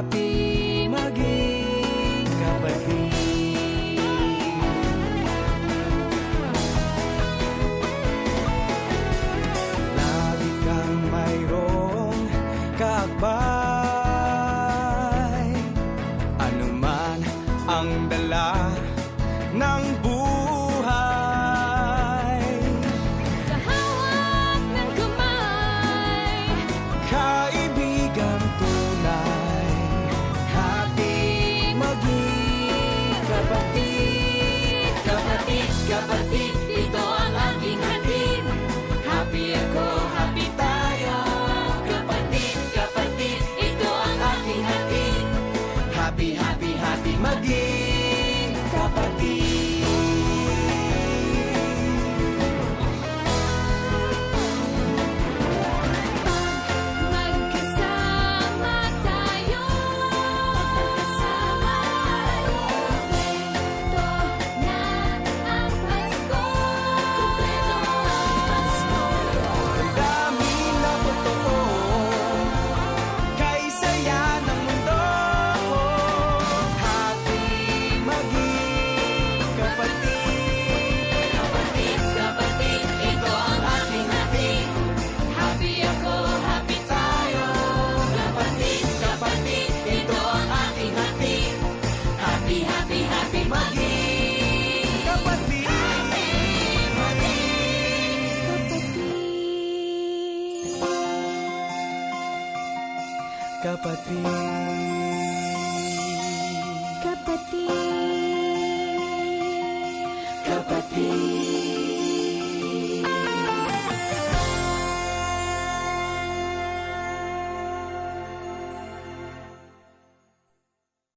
happy maging kapatid. Lagi kang mayroong kaakbay, anuman ang dala ng buhay. Kahawak ng kamay, Kaibigang tunay, happy maging kapatid. kapatid, kapatid, ito ang aking hatid. Happy ako, happy tayo. Kapatid, kapatid, ito ang aking hatid. Happy, happy, happy maging kapatid. Magkasama tayo, magkasama kumpleto na ang Pasko. Kumpleto ang Pasko. Dami na totoo, kay saya ng mundo. Happy maging kapatid. Kapatid, kapatid, ito ang aking hatid. Happy ako, happy tayo. Kapatid, kapatid, ito ang aking hatid. Happy, happy, happy maging Kapatid. Kapatid. kapatid. Kapatid.